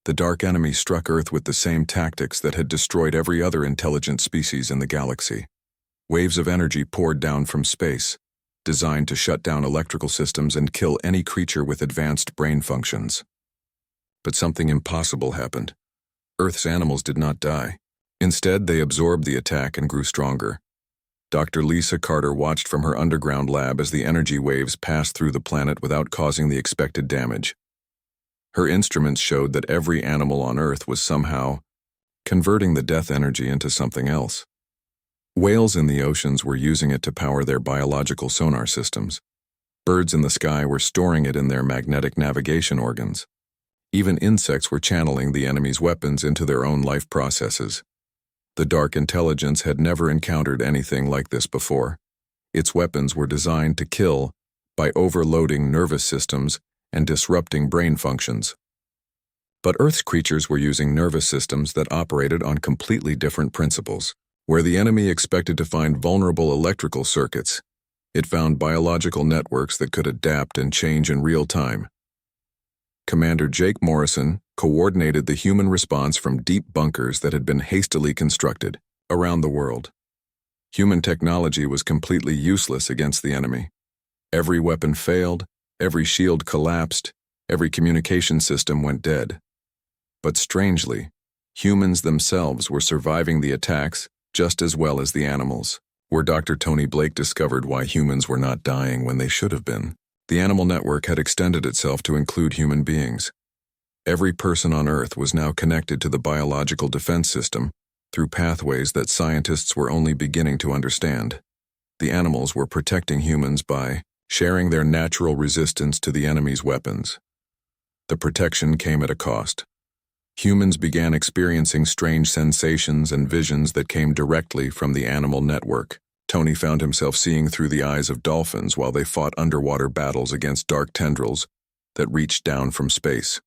The dark enemy struck Earth with the same tactics that had destroyed every other intelligent species in the galaxy. Waves of energy poured down from space, designed to shut down electrical systems and kill any creature with advanced brain functions. But something impossible happened. Earth's animals did not die. Instead, they absorbed the attack and grew stronger. Dr. Lisa Carter watched from her underground lab as the energy waves passed through the planet without causing the expected damage. Her instruments showed that every animal on Earth was somehow converting the death energy into something else. Whales in the oceans were using it to power their biological sonar systems. Birds in the sky were storing it in their magnetic navigation organs. Even insects were channeling the enemy's weapons into their own life processes. The Dark Intelligence had never encountered anything like this before. Its weapons were designed to kill by overloading nervous systems and disrupting brain functions. But Earth's creatures were using nervous systems that operated on completely different principles. Where the enemy expected to find vulnerable electrical circuits, it found biological networks that could adapt and change in real time. Commander Jake Morrison coordinated the human response from deep bunkers that had been hastily constructed around the world. Human technology was completely useless against the enemy. Every weapon failed, every shield collapsed, every communication system went dead. But strangely, humans themselves were surviving the attacks just as well as the animals. Where Dr. Tony Blake discovered why humans were not dying when they should have been, the animal network had extended itself to include human beings. Every person on Earth was now connected to the biological defense system through pathways that scientists were only beginning to understand. The animals were protecting humans by sharing their natural resistance to the enemy's weapons. The protection came at a cost. Humans began experiencing strange sensations and visions that came directly from the animal network. Tony found himself seeing through the eyes of dolphins while they fought underwater battles against dark tendrils that reached down from space.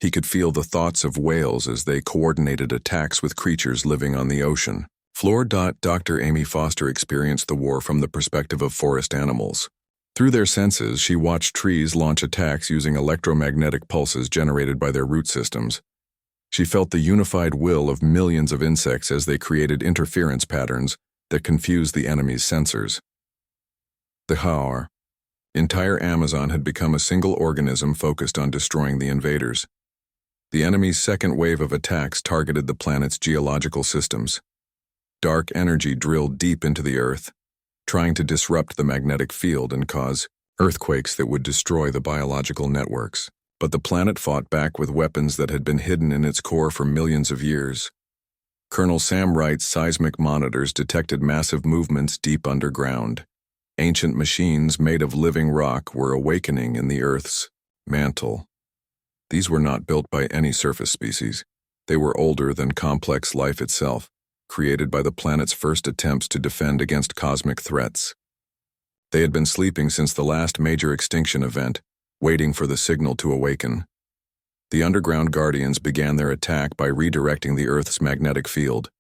He could feel the thoughts of whales as they coordinated attacks with creatures living on the ocean. Dr. Amy Foster experienced the war from the perspective of forest animals. Through their senses, she watched trees launch attacks using electromagnetic pulses generated by their root systems. She felt the unified will of millions of insects as they created interference patterns that confused the enemy's sensors. The HFY entire Amazon had become a single organism focused on destroying the invaders. The enemy's second wave of attacks targeted the planet's geological systems. Dark energy drilled deep into the Earth, trying to disrupt the magnetic field and cause earthquakes that would destroy the biological networks. But the planet fought back with weapons that had been hidden in its core for millions of years. Colonel Sam Wright's seismic monitors detected massive movements deep underground. Ancient machines made of living rock were awakening in the Earth's mantle. These were not built by any surface species. They were older than complex life itself, created by the planet's first attempts to defend against cosmic threats. They had been sleeping since the last major extinction event, waiting for the signal to awaken. The underground guardians began their attack by redirecting the Earth's magnetic field.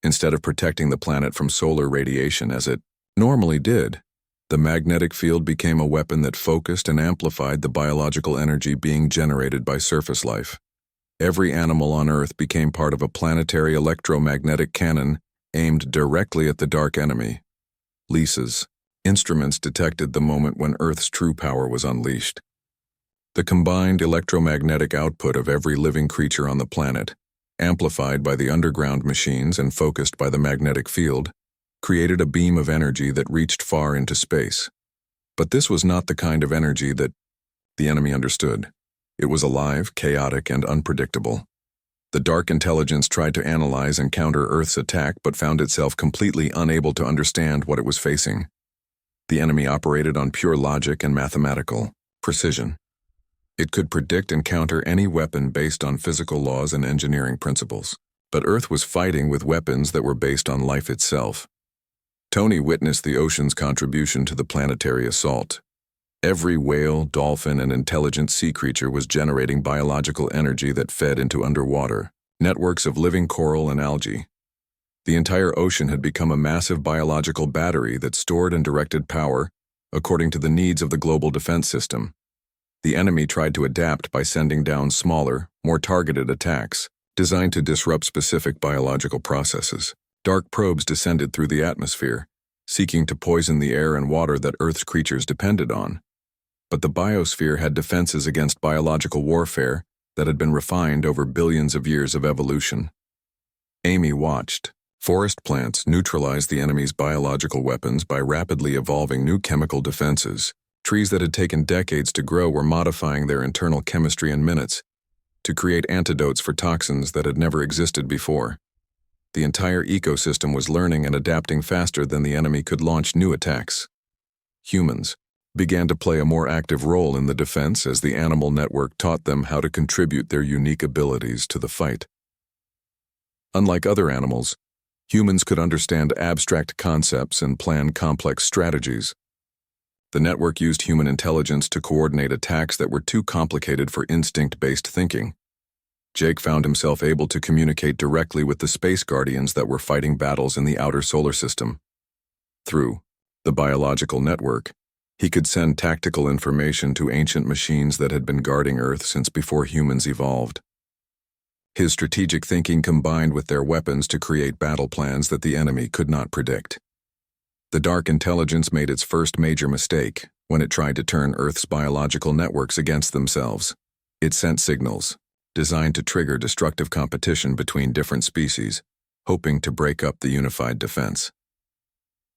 Instead of protecting the planet from solar radiation as it normally did, the magnetic field became a weapon that focused and amplified the biological energy being generated by surface life. Every animal on Earth became part of a planetary electromagnetic cannon aimed directly at the dark enemy. Lisa's instruments detected the moment when Earth's true power was unleashed. The combined electromagnetic output of every living creature on the planet, amplified by the underground machines and focused by the magnetic field, created a beam of energy that reached far into space. But this was not the kind of energy that the enemy understood. It was alive, chaotic, and unpredictable. The Dark Intelligence tried to analyze and counter Earth's attack but found itself completely unable to understand what it was facing. The enemy operated on pure logic and mathematical precision. It could predict and counter any weapon based on physical laws and engineering principles. But Earth was fighting with weapons that were based on life itself. Tony witnessed the ocean's contribution to the planetary assault. Every whale, dolphin, and intelligent sea creature was generating biological energy that fed into underwater networks of living coral and algae. The entire ocean had become a massive biological battery that stored and directed power according to the needs of the global defense system. The enemy tried to adapt by sending down smaller, more targeted attacks, designed to disrupt specific biological processes. Dark probes descended through the atmosphere, seeking to poison the air and water that Earth's creatures depended on. But the biosphere had defenses against biological warfare that had been refined over billions of years of evolution. Amy watched. Forest plants neutralized the enemy's biological weapons by rapidly evolving new chemical defenses. Trees that had taken decades to grow were modifying their internal chemistry in minutes to create antidotes for toxins that had never existed before. The entire ecosystem was learning and adapting faster than the enemy could launch new attacks. Humans began to play a more active role in the defense as the animal network taught them how to contribute their unique abilities to the fight. Unlike other animals, humans could understand abstract concepts and plan complex strategies. The network used human intelligence to coordinate attacks that were too complicated for instinct-based thinking. Jake found himself able to communicate directly with the space guardians that were fighting battles in the outer solar system. Through the biological network, he could send tactical information to ancient machines that had been guarding Earth since before humans evolved. His strategic thinking combined with their weapons to create battle plans that the enemy could not predict. The Dark Intelligence made its first major mistake when it tried to turn Earth's biological networks against themselves. It sent signals designed to trigger destructive competition between different species, hoping to break up the unified defense.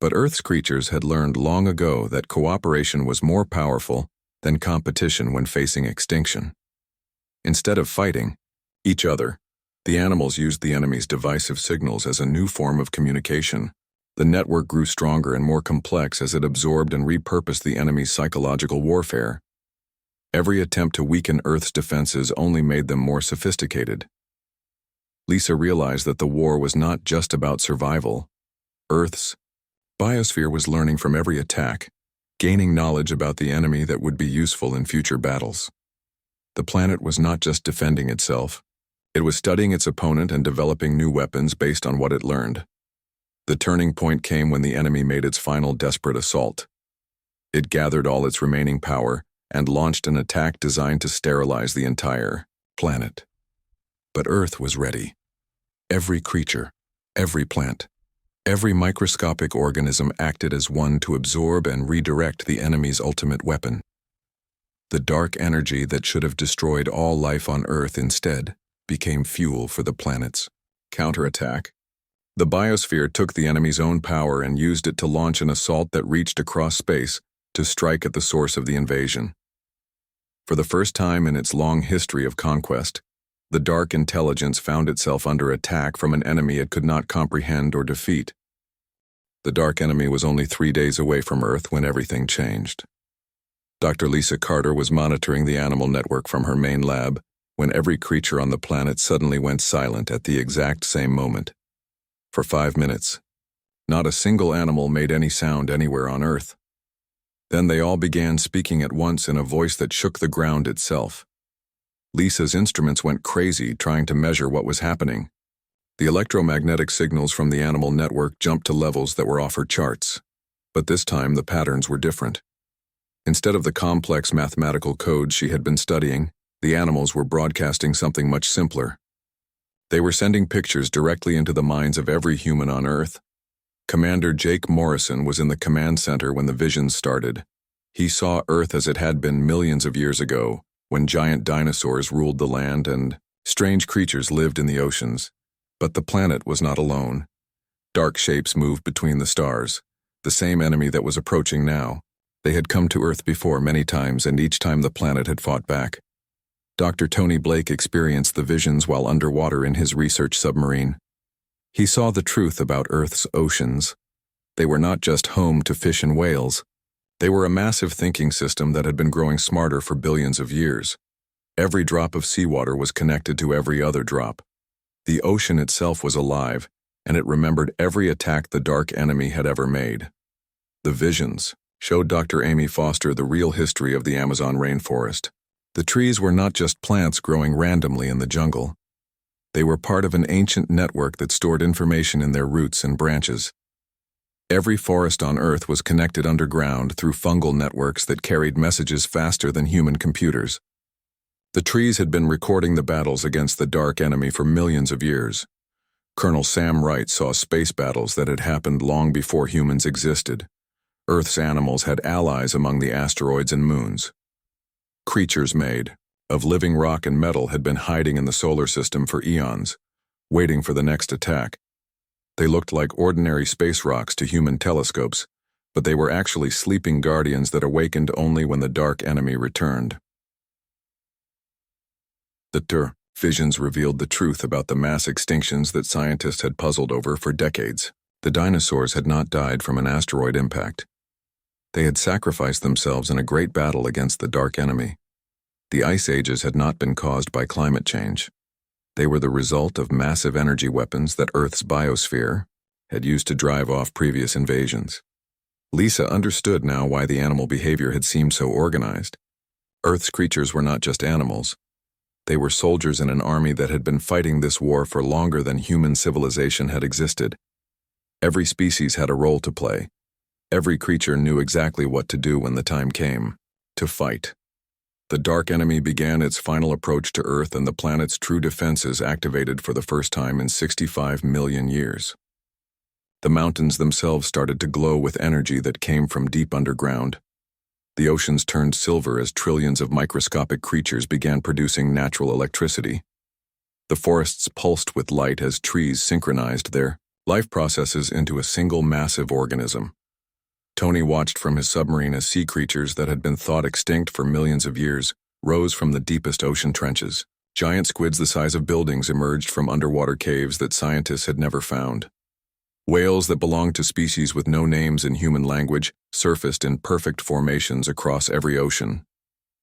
But Earth's creatures had learned long ago that cooperation was more powerful than competition when facing extinction. Instead of fighting each other, the animals used the enemy's divisive signals as a new form of communication. The network grew stronger and more complex as it absorbed and repurposed the enemy's psychological warfare. Every attempt to weaken Earth's defenses only made them more sophisticated. Lisa realized that the war was not just about survival. Earth's biosphere was learning from every attack, gaining knowledge about the enemy that would be useful in future battles. The planet was not just defending itself, it was studying its opponent and developing new weapons based on what it learned. The turning point came when the enemy made its final desperate assault. It gathered all its remaining power and launched an attack designed to sterilize the entire planet. But Earth was ready. Every creature, every plant, every microscopic organism acted as one to absorb and redirect the enemy's ultimate weapon. The dark energy that should have destroyed all life on Earth instead became fuel for the planet's counterattack. The biosphere took the enemy's own power and used it to launch an assault that reached across space to strike at the source of the invasion. For the first time in its long history of conquest, the Dark Intelligence found itself under attack from an enemy it could not comprehend or defeat. The Dark Enemy was only 3 days away from Earth when everything changed. Dr. Lisa Carter was monitoring the animal network from her main lab when every creature on the planet suddenly went silent at the exact same moment. For 5 minutes, not a single animal made any sound anywhere on Earth. Then they all began speaking at once in a voice that shook the ground itself. Lisa's instruments went crazy trying to measure what was happening. The electromagnetic signals from the animal network jumped to levels that were off her charts. But this time the patterns were different. Instead of the complex mathematical code she had been studying, the animals were broadcasting something much simpler. They were sending pictures directly into the minds of every human on Earth. Commander Jake Morrison was in the command center when the visions started. He saw Earth as it had been millions of years ago, when giant dinosaurs ruled the land and strange creatures lived in the oceans. But the planet was not alone. Dark shapes moved between the stars, the same enemy that was approaching now. They had come to Earth before many times, and each time the planet had fought back. Dr. Tony Blake experienced the visions while underwater in his research submarine. He saw the truth about Earth's oceans. They were not just home to fish and whales. They were a massive thinking system that had been growing smarter for billions of years. Every drop of seawater was connected to every other drop. The ocean itself was alive, and it remembered every attack the dark enemy had ever made. The visions showed Dr. Amy Foster the real history of the Amazon rainforest. The trees were not just plants growing randomly in the jungle. They were part of an ancient network that stored information in their roots and branches. Every forest on Earth was connected underground through fungal networks that carried messages faster than human computers. The trees had been recording the battles against the dark enemy for millions of years. Colonel Sam Wright saw space battles that had happened long before humans existed. Earth's animals had allies among the asteroids and moons. Creatures made of living rock and metal had been hiding in the solar system for eons, waiting for the next attack. They looked like ordinary space rocks to human telescopes, but they were actually sleeping guardians that awakened only when the dark enemy returned. The visions revealed the truth about the mass extinctions that scientists had puzzled over for decades. The dinosaurs had not died from an asteroid impact. They had sacrificed themselves in a great battle against the dark enemy. The ice ages had not been caused by climate change. They were the result of massive energy weapons that Earth's biosphere had used to drive off previous invasions. Lisa understood now why the animal behavior had seemed so organized. Earth's creatures were not just animals. They were soldiers in an army that had been fighting this war for longer than human civilization had existed. Every species had a role to play. Every creature knew exactly what to do when the time came to fight. The dark enemy began its final approach to Earth, and the planet's true defenses activated for the first time in 65 million years. The mountains themselves started to glow with energy that came from deep underground. The oceans turned silver as trillions of microscopic creatures began producing natural electricity. The forests pulsed with light as trees synchronized their life processes into a single massive organism. Tony watched from his submarine as sea creatures that had been thought extinct for millions of years rose from the deepest ocean trenches. Giant squids the size of buildings emerged from underwater caves that scientists had never found. Whales that belonged to species with no names in human language surfaced in perfect formations across every ocean.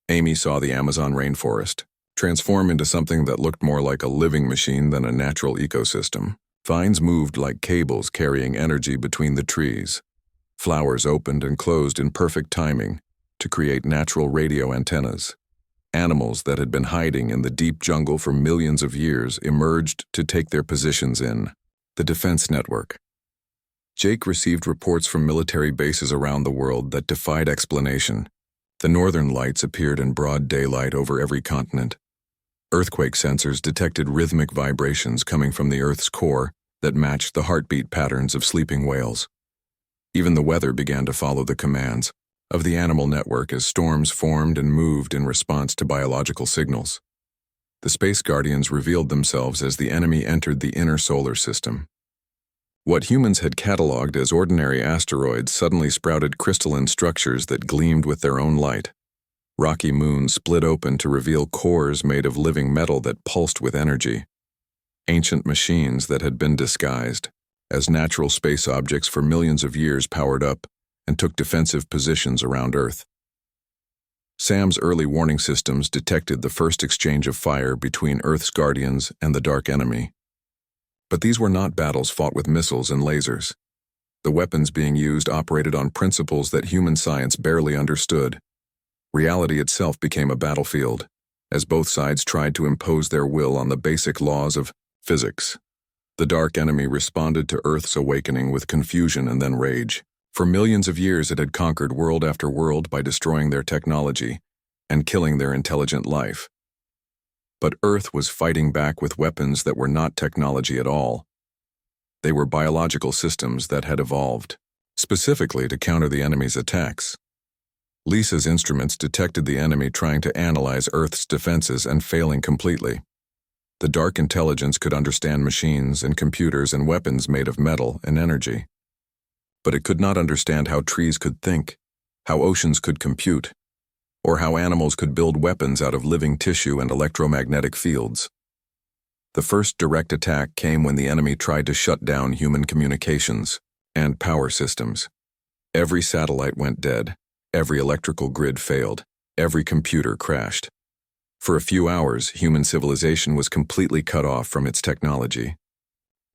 Amy saw the Amazon rainforest transform into something that looked more like a living machine than a natural ecosystem. Vines moved like cables carrying energy between the trees. Flowers opened and closed in perfect timing to create natural radio antennas. Animals that had been hiding in the deep jungle for millions of years emerged to take their positions in the defense network. Jake received reports from military bases around the world that defied explanation. The northern lights appeared in broad daylight over every continent. Earthquake sensors detected rhythmic vibrations coming from the Earth's core that matched the heartbeat patterns of sleeping whales. Even the weather began to follow the commands of the animal network as storms formed and moved in response to biological signals. The Space Guardians revealed themselves as the enemy entered the inner solar system. What humans had cataloged as ordinary asteroids suddenly sprouted crystalline structures that gleamed with their own light. Rocky moons split open to reveal cores made of living metal that pulsed with energy. Ancient machines that had been disguised as natural space objects for millions of years powered up and took defensive positions around Earth. Sam's early warning systems detected the first exchange of fire between Earth's guardians and the dark enemy. But these were not battles fought with missiles and lasers. The weapons being used operated on principles that human science barely understood. Reality itself became a battlefield, as both sides tried to impose their will on the basic laws of physics. The dark enemy responded to Earth's awakening with confusion and then rage. For millions of years it had conquered world after world by destroying their technology and killing their intelligent life. But Earth was fighting back with weapons that were not technology at all. They were biological systems that had evolved, specifically to counter the enemy's attacks. Lisa's instruments detected the enemy trying to analyze Earth's defenses and failing completely. The dark intelligence could understand machines and computers and weapons made of metal and energy. But it could not understand how trees could think, how oceans could compute, or how animals could build weapons out of living tissue and electromagnetic fields. The first direct attack came when the enemy tried to shut down human communications and power systems. Every satellite went dead, every electrical grid failed, every computer crashed. For a few hours, human civilization was completely cut off from its technology.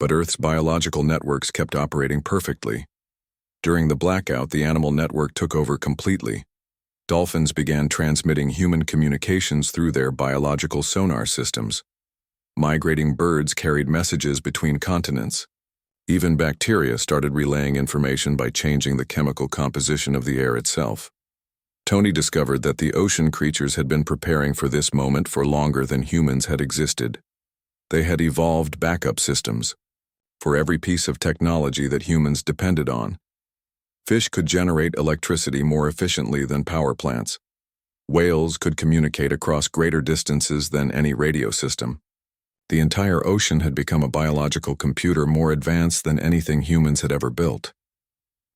But Earth's biological networks kept operating perfectly. During the blackout, the animal network took over completely. Dolphins began transmitting human communications through their biological sonar systems. Migrating birds carried messages between continents. Even bacteria started relaying information by changing the chemical composition of the air itself. Tony discovered that the ocean creatures had been preparing for this moment for longer than humans had existed. They had evolved backup systems for every piece of technology that humans depended on. Fish could generate electricity more efficiently than power plants. Whales could communicate across greater distances than any radio system. The entire ocean had become a biological computer more advanced than anything humans had ever built.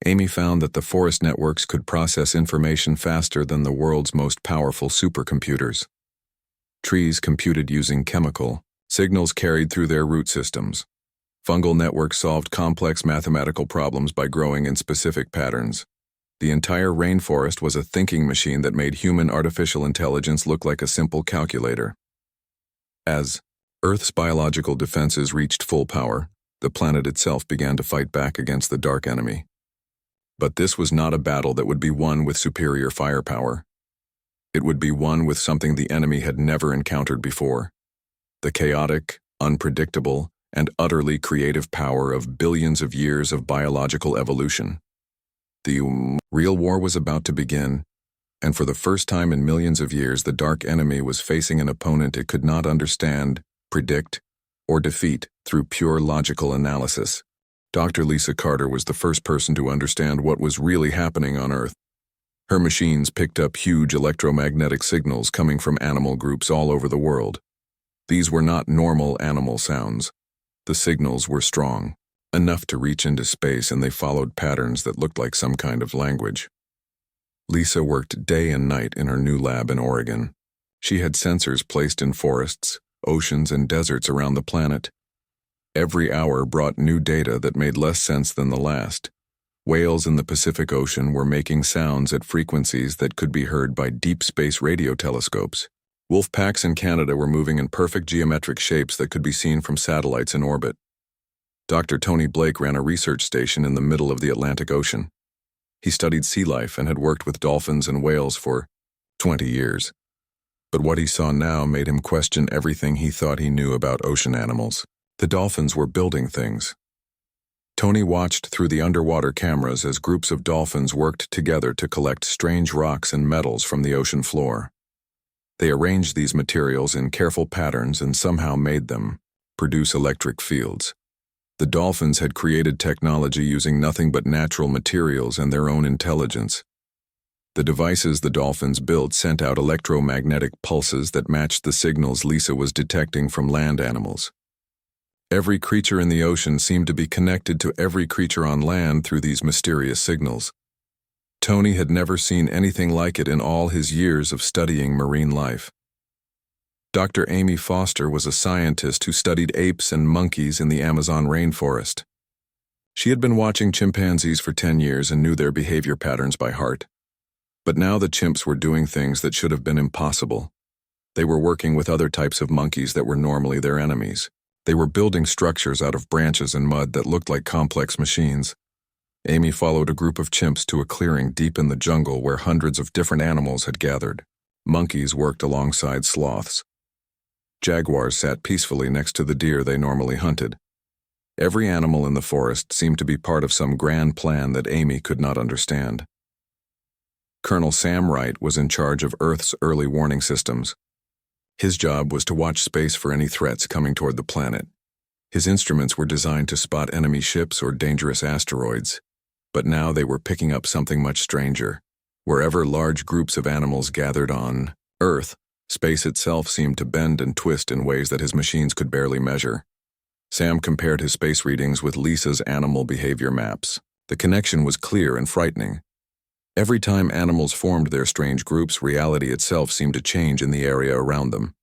Amy found that the forest networks could process information faster than the world's most powerful supercomputers. Trees computed using chemical signals carried through their root systems. Fungal networks solved complex mathematical problems by growing in specific patterns. The entire rainforest was a thinking machine that made human artificial intelligence look like a simple calculator. As Earth's biological defenses reached full power, the planet itself began to fight back against the dark enemy. But this was not a battle that would be won with superior firepower. It would be won with something the enemy had never encountered before: the chaotic, unpredictable, and utterly creative power of billions of years of biological evolution. The real war was about to begin, and for the first time in millions of years, the dark enemy was facing an opponent it could not understand, predict, or defeat through pure logical analysis. Dr. Lisa Carter was the first person to understand what was really happening on Earth. Her machines picked up huge electromagnetic signals coming from animal groups all over the world. These were not normal animal sounds. The signals were strong, enough to reach into space, and they followed patterns that looked like some kind of language. Lisa worked day and night in her new lab in Oregon. She had sensors placed in forests, oceans, and deserts around the planet. Every hour brought new data that made less sense than the last. Whales in the Pacific Ocean were making sounds at frequencies that could be heard by deep space radio telescopes. Wolf packs in Canada were moving in perfect geometric shapes that could be seen from satellites in orbit. Dr. Tony Blake ran a research station in the middle of the Atlantic Ocean. He studied sea life and had worked with dolphins and whales for 20 years. But what he saw now made him question everything he thought he knew about ocean animals. The dolphins were building things. Tony watched through the underwater cameras as groups of dolphins worked together to collect strange rocks and metals from the ocean floor. They arranged these materials in careful patterns and somehow made them produce electric fields. The dolphins had created technology using nothing but natural materials and their own intelligence. The devices the dolphins built sent out electromagnetic pulses that matched the signals Lisa was detecting from land animals. Every creature in the ocean seemed to be connected to every creature on land through these mysterious signals. Tony had never seen anything like it in all his years of studying marine life. Dr. Amy Foster was a scientist who studied apes and monkeys in the Amazon rainforest. She had been watching chimpanzees for 10 years and knew their behavior patterns by heart. But now the chimps were doing things that should have been impossible. They were working with other types of monkeys that were normally their enemies. They were building structures out of branches and mud that looked like complex machines. Amy followed a group of chimps to a clearing deep in the jungle where hundreds of different animals had gathered. Monkeys worked alongside sloths. Jaguars sat peacefully next to the deer they normally hunted. Every animal in the forest seemed to be part of some grand plan that Amy could not understand. Colonel Sam Wright was in charge of Earth's early warning systems. His job was to watch space for any threats coming toward the planet. His instruments were designed to spot enemy ships or dangerous asteroids. But now they were picking up something much stranger. Wherever large groups of animals gathered on Earth, space itself seemed to bend and twist in ways that his machines could barely measure. Sam compared his space readings with Lisa's animal behavior maps. The connection was clear and frightening. Every time animals formed their strange groups, reality itself seemed to change in the area around them.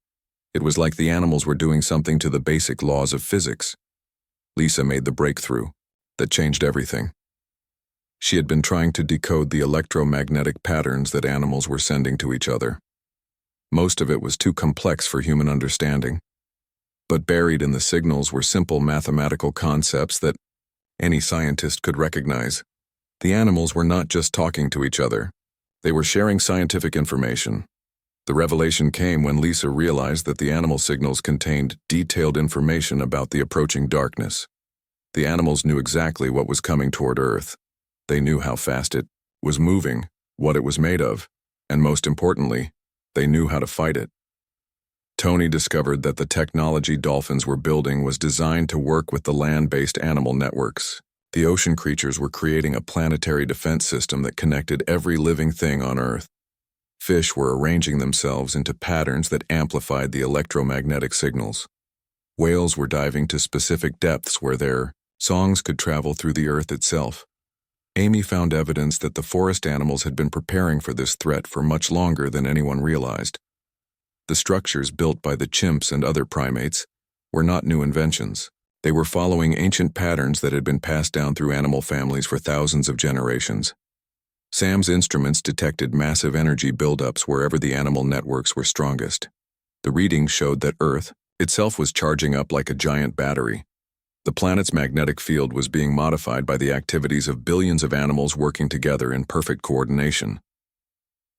It was like the animals were doing something to the basic laws of physics. Lisa made the breakthrough that changed everything. She had been trying to decode the electromagnetic patterns that animals were sending to each other. Most of it was too complex for human understanding. But buried in the signals were simple mathematical concepts that any scientist could recognize. The animals were not just talking to each other. They were sharing scientific information. The revelation came when Lisa realized that the animal signals contained detailed information about the approaching darkness. The animals knew exactly what was coming toward Earth. They knew how fast it was moving, what it was made of, and most importantly, they knew how to fight it. Tony discovered that the technology dolphins were building was designed to work with the land-based animal networks. The ocean creatures were creating a planetary defense system that connected every living thing on Earth. Fish were arranging themselves into patterns that amplified the electromagnetic signals. Whales were diving to specific depths where their songs could travel through the Earth itself. Amy found evidence that the forest animals had been preparing for this threat for much longer than anyone realized. The structures built by the chimps and other primates were not new inventions. They were following ancient patterns that had been passed down through animal families for thousands of generations. Sam's instruments detected massive energy buildups wherever the animal networks were strongest. The readings showed that Earth itself was charging up like a giant battery. The planet's magnetic field was being modified by the activities of billions of animals working together in perfect coordination.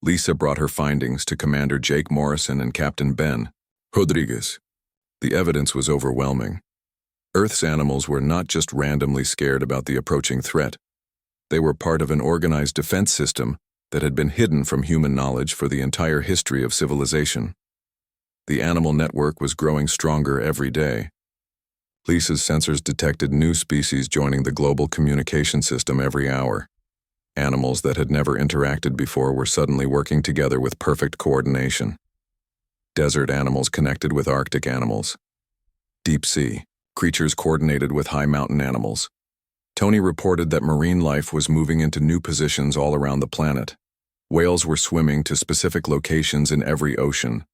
Lisa brought her findings to Commander Jake Morrison and Captain Ben Rodriguez. The evidence was overwhelming. Earth's animals were not just randomly scared about the approaching threat. They were part of an organized defense system that had been hidden from human knowledge for the entire history of civilization. The animal network was growing stronger every day. Lisa's sensors detected new species joining the global communication system every hour. Animals that had never interacted before were suddenly working together with perfect coordination. Desert animals connected with Arctic animals. Deep sea creatures coordinated with high mountain animals. Tony reported that marine life was moving into new positions all around the planet. Whales were swimming to specific locations in every ocean.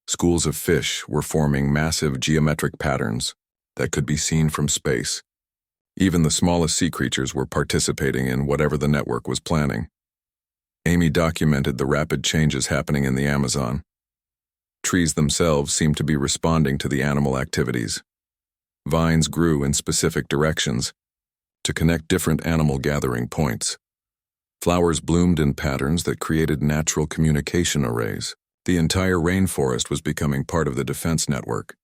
Schools of fish were forming massive geometric patterns that could be seen from space. Even the smallest sea creatures were participating in whatever the network was planning. Amy documented the rapid changes happening in the Amazon. Trees themselves seemed to be responding to the animal activities. Vines grew in specific directions to connect different animal gathering points. Flowers bloomed in patterns that created natural communication arrays. The entire rainforest was becoming part of the defense network.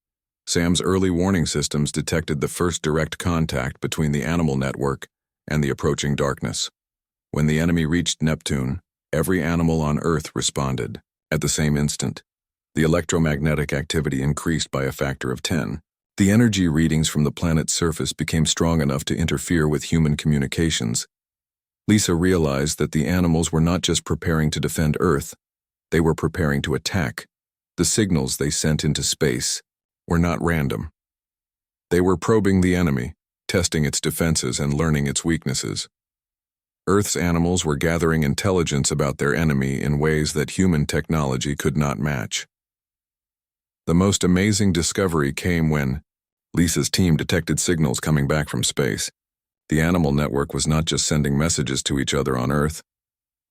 Sam's early warning systems detected the first direct contact between the animal network and the approaching darkness. When the enemy reached Neptune, every animal on Earth responded. At the same instant, the electromagnetic activity increased by a factor of 10. The energy readings from the planet's surface became strong enough to interfere with human communications. Lisa realized that the animals were not just preparing to defend Earth, they were preparing to attack. The signals they sent into space were not random. They were probing the enemy, testing its defenses and learning its weaknesses. Earth's animals were gathering intelligence about their enemy in ways that human technology could not match. The most amazing discovery came when Lisa's team detected signals coming back from space. The animal network was not just sending messages to each other on Earth.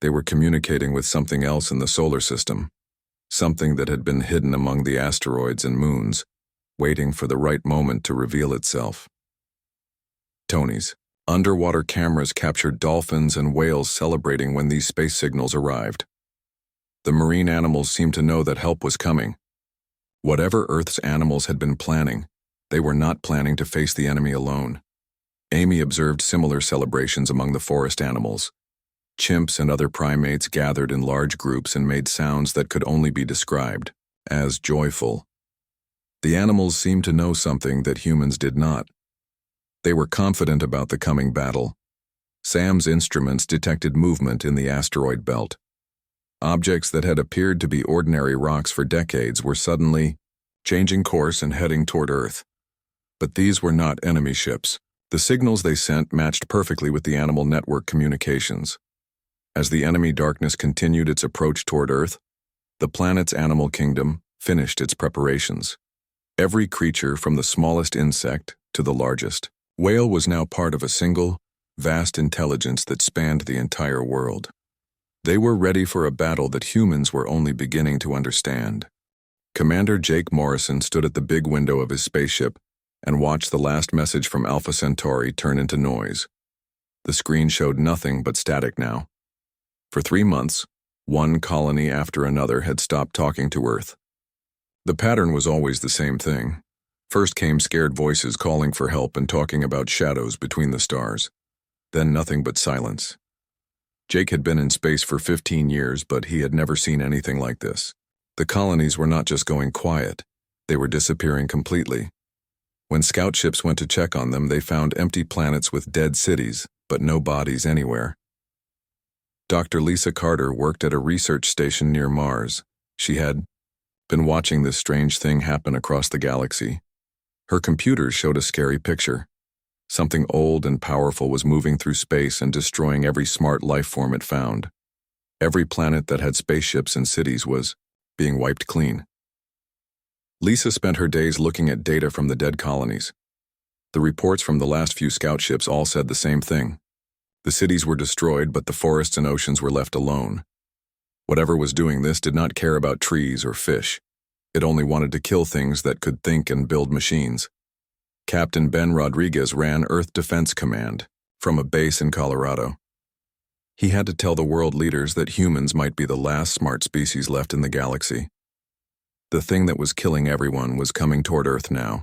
They were communicating with something else in the solar system, something that had been hidden among the asteroids and moons, waiting for the right moment to reveal itself. Tony's underwater cameras captured dolphins and whales celebrating when these space signals arrived. The marine animals seemed to know that help was coming. Whatever Earth's animals had been planning, they were not planning to face the enemy alone. Amy observed similar celebrations among the forest animals. Chimps and other primates gathered in large groups and made sounds that could only be described as joyful. The animals seemed to know something that humans did not. They were confident about the coming battle. Sam's instruments detected movement in the asteroid belt. Objects that had appeared to be ordinary rocks for decades were suddenly changing course and heading toward Earth. But these were not enemy ships. The signals they sent matched perfectly with the animal network communications. As the enemy darkness continued its approach toward Earth, the planet's animal kingdom finished its preparations. Every creature from the smallest insect to the largest whale was now part of a single, vast intelligence that spanned the entire world. They were ready for a battle that humans were only beginning to understand. Commander Jake Morrison stood at the big window of his spaceship and watched the last message from Alpha Centauri turn into noise. The screen showed nothing but static now. For 3 months, one colony after another had stopped talking to Earth. The pattern was always the same thing. First came scared voices calling for help and talking about shadows between the stars. Then nothing but silence. Jake had been in space for 15 years, but he had never seen anything like this. The colonies were not just going quiet, they were disappearing completely. When scout ships went to check on them, they found empty planets with dead cities, but no bodies anywhere. Dr. Lisa Carter worked at a research station near Mars. She had been watching this strange thing happen across the galaxy. Her computer showed a scary picture. Something old and powerful was moving through space and destroying every smart life form it found. Every planet that had spaceships and cities was being wiped clean. Lisa spent her days looking at data from the dead colonies. The reports from the last few scout ships all said the same thing. The cities were destroyed, but the forests and oceans were left alone. Whatever was doing this did not care about trees or fish. It only wanted to kill things that could think and build machines. Captain Ben Rodriguez ran Earth Defense Command from a base in Colorado. He had to tell the world leaders that humans might be the last smart species left in the galaxy. The thing that was killing everyone was coming toward Earth now.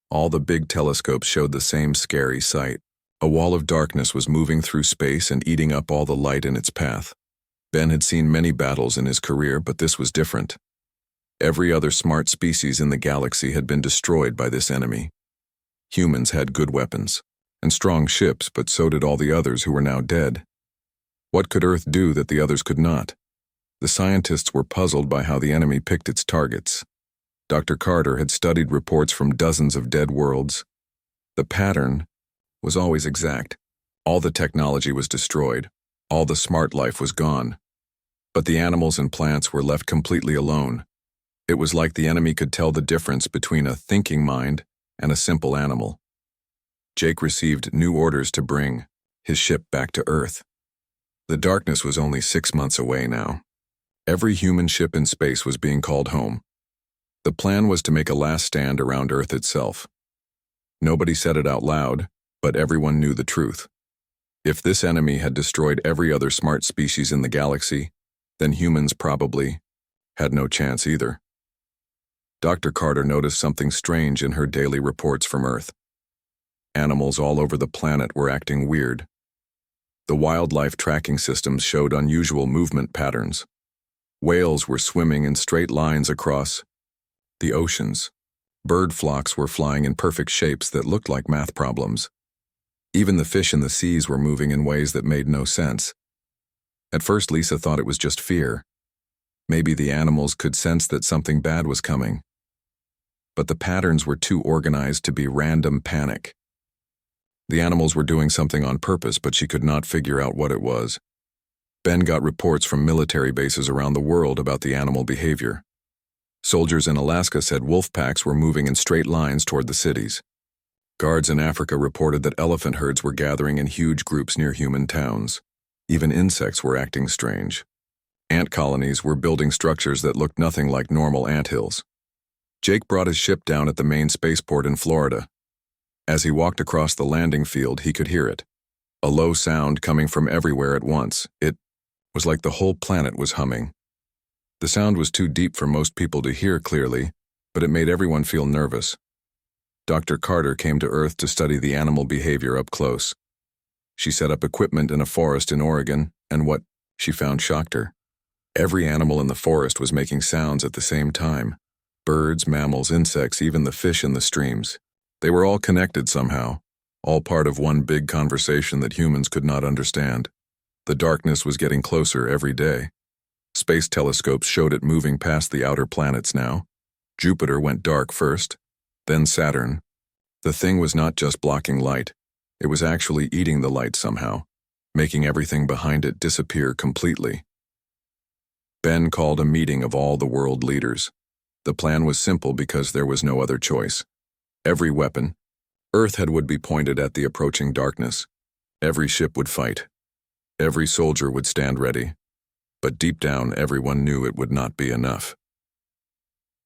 All the big telescopes showed the same scary sight. A wall of darkness was moving through space and eating up all the light in its path. Ben had seen many battles in his career, but this was different. Every other smart species in the galaxy had been destroyed by this enemy. Humans had good weapons and strong ships, but so did all the others who were now dead. What could Earth do that the others could not? The scientists were puzzled by how the enemy picked its targets. Dr. Carter had studied reports from dozens of dead worlds. The pattern was always exact. All the technology was destroyed. All the smart life was gone. But the animals and plants were left completely alone. It was like the enemy could tell the difference between a thinking mind and a simple animal. Jake received new orders to bring his ship back to Earth. The darkness was only 6 months away now. Every human ship in space was being called home. The plan was to make a last stand around Earth itself. Nobody said it out loud, but everyone knew the truth. If this enemy had destroyed every other smart species in the galaxy, then humans probably had no chance either. Dr. Carter noticed something strange in her daily reports from Earth. Animals all over the planet were acting weird. The wildlife tracking systems showed unusual movement patterns. Whales were swimming in straight lines across the oceans. Bird flocks were flying in perfect shapes that looked like math problems. Even the fish in the seas were moving in ways that made no sense. At first, Lisa thought it was just fear. Maybe the animals could sense that something bad was coming. But the patterns were too organized to be random panic. The animals were doing something on purpose, but she could not figure out what it was. Ben got reports from military bases around the world about the animal behavior. Soldiers in Alaska said wolf packs were moving in straight lines toward the cities. Guards in Africa reported that elephant herds were gathering in huge groups near human towns. Even insects were acting strange. Ant colonies were building structures that looked nothing like normal anthills. Jake brought his ship down at the main spaceport in Florida. As he walked across the landing field, he could hear it. A low sound coming from everywhere at once. It was like the whole planet was humming. The sound was too deep for most people to hear clearly, but it made everyone feel nervous. Dr. Carter came to Earth to study the animal behavior up close. She set up equipment in a forest in Oregon, and what she found shocked her. Every animal in the forest was making sounds at the same time. Birds, mammals, insects, even the fish in the streams. They were all connected somehow, all part of one big conversation that humans could not understand. The darkness was getting closer every day. Space telescopes showed it moving past the outer planets now. Jupiter went dark first, then Saturn. The thing was not just blocking light. It was actually eating the light somehow, making everything behind it disappear completely. Ben called a meeting of all the world leaders. The plan was simple because there was no other choice. Every weapon, Earth head would be pointed at the approaching darkness. Every ship would fight. Every soldier would stand ready. But deep down, everyone knew it would not be enough.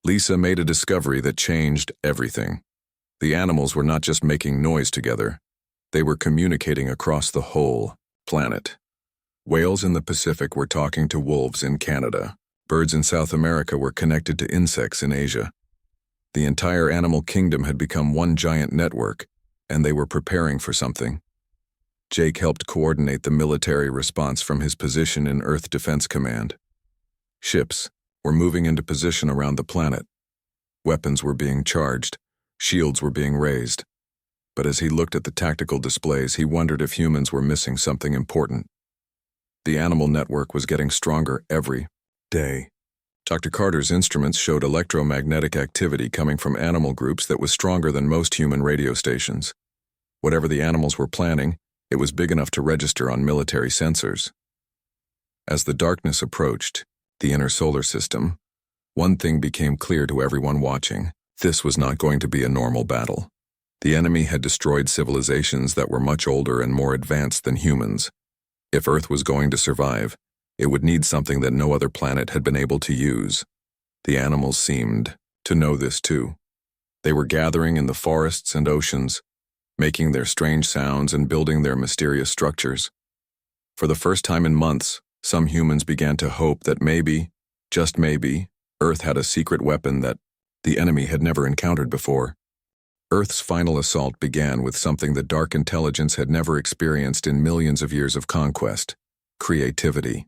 Lisa made a discovery that changed everything. The animals were not just making noise together. They were communicating across the whole planet. Whales in the Pacific were talking to wolves in Canada. Birds in South America were connected to insects in Asia. The entire animal kingdom had become one giant network, and they were preparing for something. Jake helped coordinate the military response from his position in Earth Defense Command. Ships were moving into position around the planet. Weapons were being charged, shields were being raised. But as he looked at the tactical displays, he wondered if humans were missing something important. The animal network was getting stronger every day. Dr. Carter's instruments showed electromagnetic activity coming from animal groups that was stronger than most human radio stations. Whatever the animals were planning, it was big enough to register on military sensors. As the darkness approached the inner solar system, one thing became clear to everyone watching. This was not going to be a normal battle. The enemy had destroyed civilizations that were much older and more advanced than humans. If Earth was going to survive, it would need something that no other planet had been able to use. The animals seemed to know this too. They were gathering in the forests and oceans, making their strange sounds and building their mysterious structures. For the first time in months, some humans began to hope that maybe, just maybe, Earth had a secret weapon that the enemy had never encountered before. Earth's final assault began with something the dark intelligence had never experienced in millions of years of conquest: creativity.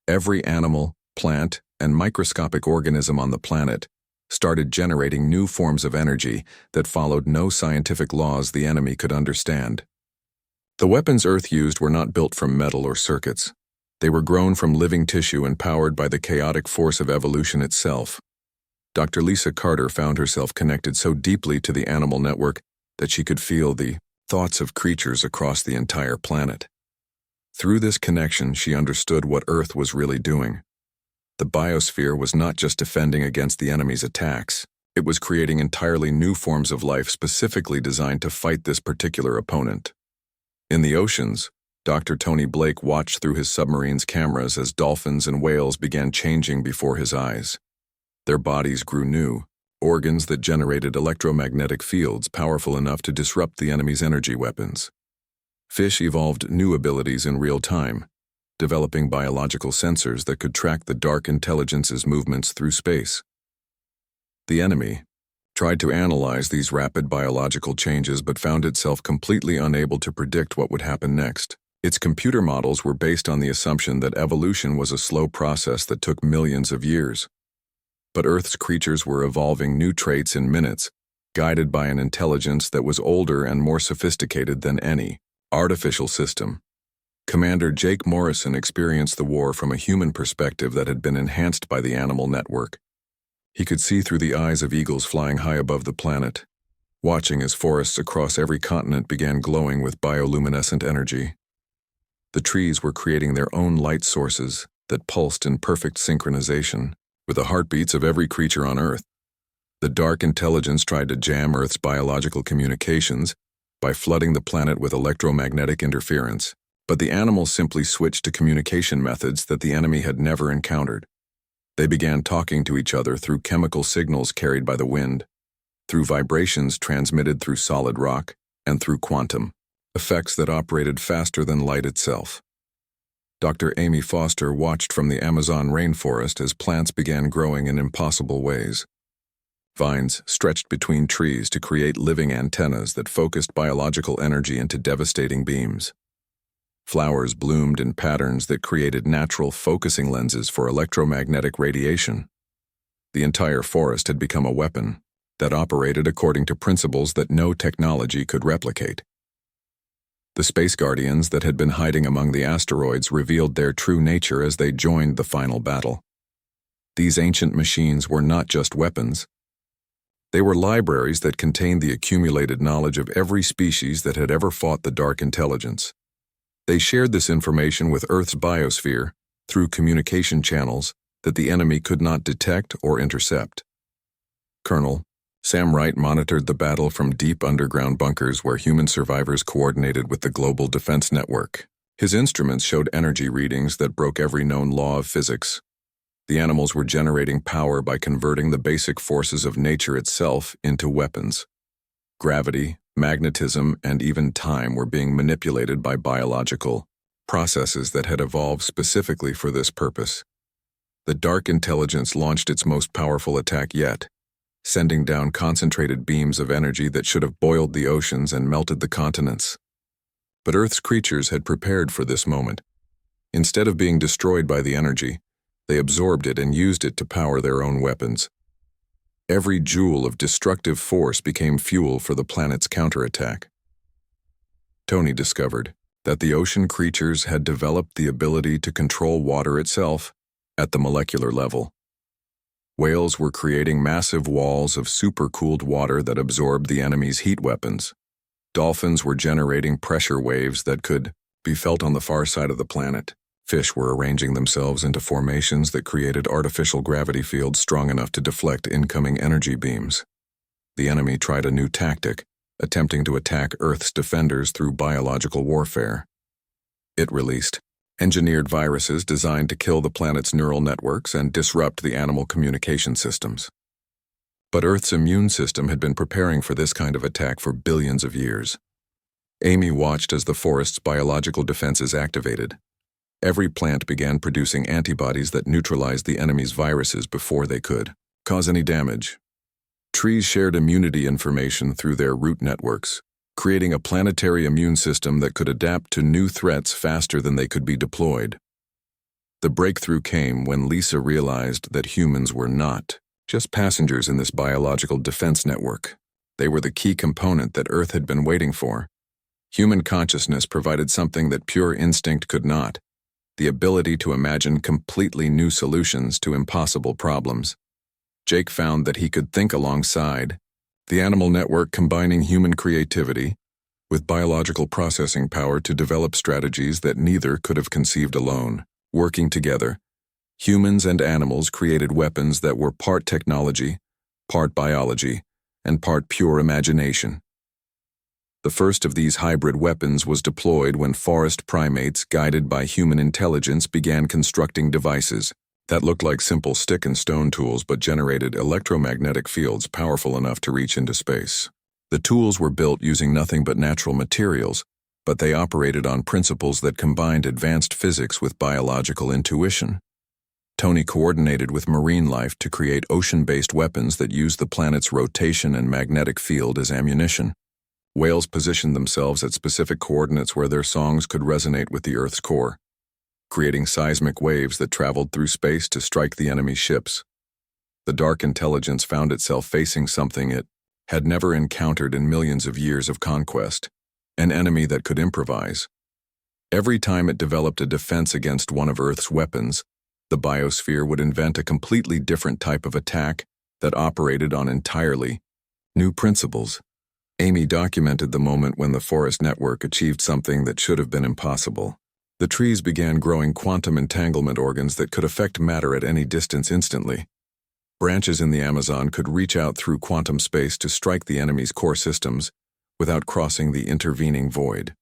Every animal, plant, and microscopic organism on the planet started generating new forms of energy that followed no scientific laws the enemy could understand. The weapons Earth used were not built from metal or circuits. They were grown from living tissue and powered by the chaotic force of evolution itself. Dr. Lisa Carter found herself connected so deeply to the animal network that she could feel the thoughts of creatures across the entire planet. Through this connection, she understood what Earth was really doing. The biosphere was not just defending against the enemy's attacks. It was creating entirely new forms of life specifically designed to fight this particular opponent. In the oceans, Dr. Tony Blake watched through his submarine's cameras as dolphins and whales began changing before his eyes. Their bodies grew new, organs that generated electromagnetic fields powerful enough to disrupt the enemy's energy weapons. Fish evolved new abilities in real time, developing biological sensors that could track the dark intelligence's movements through space. The enemy tried to analyze these rapid biological changes but found itself completely unable to predict what would happen next. Its computer models were based on the assumption that evolution was a slow process that took millions of years. But Earth's creatures were evolving new traits in minutes, guided by an intelligence that was older and more sophisticated than any artificial system. Commander Jake Morrison experienced the war from a human perspective that had been enhanced by the animal network. He could see through the eyes of eagles flying high above the planet, watching as forests across every continent began glowing with bioluminescent energy. The trees were creating their own light sources that pulsed in perfect synchronization with the heartbeats of every creature on Earth. The dark intelligence tried to jam Earth's biological communications by flooding the planet with electromagnetic interference, but the animals simply switched to communication methods that the enemy had never encountered. They began talking to each other through chemical signals carried by the wind, through vibrations transmitted through solid rock, and through quantum effects that operated faster than light itself. Dr. Amy Foster watched from the Amazon rainforest as plants began growing in impossible ways. Vines stretched between trees to create living antennas that focused biological energy into devastating beams. Flowers bloomed in patterns that created natural focusing lenses for electromagnetic radiation. The entire forest had become a weapon that operated according to principles that no technology could replicate. The space guardians that had been hiding among the asteroids revealed their true nature as they joined the final battle. These ancient machines were not just weapons. They were libraries that contained the accumulated knowledge of every species that had ever fought the dark intelligence. They shared this information with Earth's biosphere through communication channels that the enemy could not detect or intercept. Colonel Sam Wright monitored the battle from deep underground bunkers where human survivors coordinated with the global defense network. His instruments showed energy readings that broke every known law of physics. The animals were generating power by converting the basic forces of nature itself into weapons. Gravity, magnetism, and even time were being manipulated by biological processes that had evolved specifically for this purpose. The dark intelligence launched its most powerful attack yet, sending down concentrated beams of energy that should have boiled the oceans and melted the continents. But Earth's creatures had prepared for this moment. Instead of being destroyed by the energy, they absorbed it and used it to power their own weapons. Every joule of destructive force became fuel for the planet's counterattack. Tony discovered that the ocean creatures had developed the ability to control water itself at the molecular level. Whales were creating massive walls of supercooled water that absorbed the enemy's heat weapons. Dolphins were generating pressure waves that could be felt on the far side of the planet. Fish were arranging themselves into formations that created artificial gravity fields strong enough to deflect incoming energy beams. The enemy tried a new tactic, attempting to attack Earth's defenders through biological warfare. It released engineered viruses designed to kill the planet's neural networks and disrupt the animal communication systems. But Earth's immune system had been preparing for this kind of attack for billions of years. Amy watched as the forest's biological defenses activated. Every plant began producing antibodies that neutralized the enemy's viruses before they could cause any damage. Trees shared immunity information through their root networks, creating a planetary immune system that could adapt to new threats faster than they could be deployed. The breakthrough came when Lisa realized that humans were not just passengers in this biological defense network. They were the key component that Earth had been waiting for. Human consciousness provided something that pure instinct could not: the ability to imagine completely new solutions to impossible problems. Jake found that he could think alongside the animal network, combining human creativity with biological processing power to develop strategies that neither could have conceived alone. Working together, humans and animals created weapons that were part technology, part biology, and part pure imagination. The first of these hybrid weapons was deployed when forest primates, guided by human intelligence, began constructing devices that looked like simple stick and stone tools but generated electromagnetic fields powerful enough to reach into space. The tools were built using nothing but natural materials, but they operated on principles that combined advanced physics with biological intuition. Tony coordinated with marine life to create ocean-based weapons that used the planet's rotation and magnetic field as ammunition. Whales positioned themselves at specific coordinates where their songs could resonate with the Earth's core, creating seismic waves that traveled through space to strike the enemy ships. The dark intelligence found itself facing something it had never encountered in millions of years of conquest: an enemy that could improvise. Every time it developed a defense against one of Earth's weapons, the biosphere would invent a completely different type of attack that operated on entirely new principles. Amy documented the moment when the forest network achieved something that should have been impossible. The trees began growing quantum entanglement organs that could affect matter at any distance instantly. Branches in the Amazon could reach out through quantum space to strike the enemy's core systems without crossing the intervening void.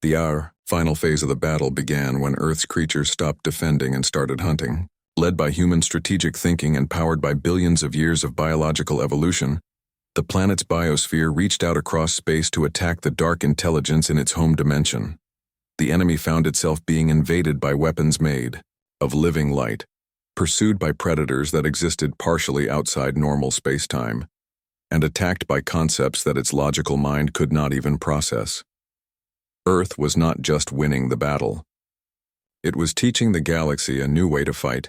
The final phase of the battle began when Earth's creatures stopped defending and started hunting. Led by human strategic thinking and powered by billions of years of biological evolution, the planet's biosphere reached out across space to attack the dark intelligence in its home dimension. The enemy found itself being invaded by weapons made of living light, pursued by predators that existed partially outside normal space-time, and attacked by concepts that its logical mind could not even process. Earth was not just winning the battle. It was teaching the galaxy a new way to fight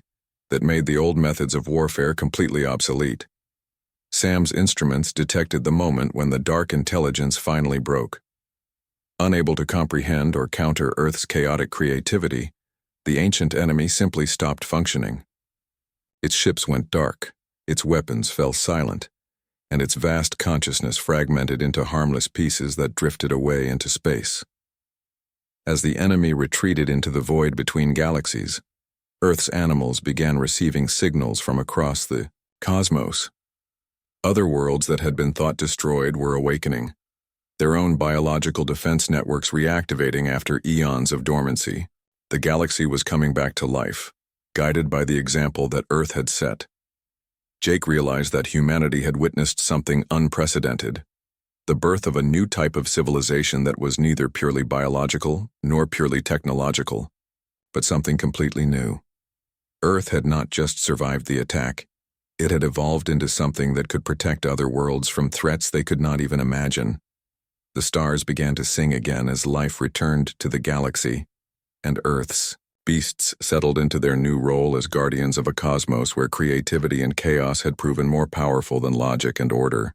that made the old methods of warfare completely obsolete. Sam's instruments detected the moment when the dark intelligence finally broke. Unable to comprehend or counter Earth's chaotic creativity, the ancient enemy simply stopped functioning. Its ships went dark, its weapons fell silent, and its vast consciousness fragmented into harmless pieces that drifted away into space. As the enemy retreated into the void between galaxies, Earth's animals began receiving signals from across the cosmos. Other worlds that had been thought destroyed were awakening, their own biological defense networks reactivating after eons of dormancy. The galaxy was coming back to life, guided by the example that Earth had set. Jake realized that humanity had witnessed something unprecedented: the birth of a new type of civilization that was neither purely biological nor purely technological, but something completely new. Earth had not just survived the attack, It had evolved into something that could protect other worlds from threats they could not even imagine. The stars began to sing again as life returned to the galaxy, and Earth's beasts settled into their new role as guardians of a cosmos where creativity and chaos had proven more powerful than logic and order.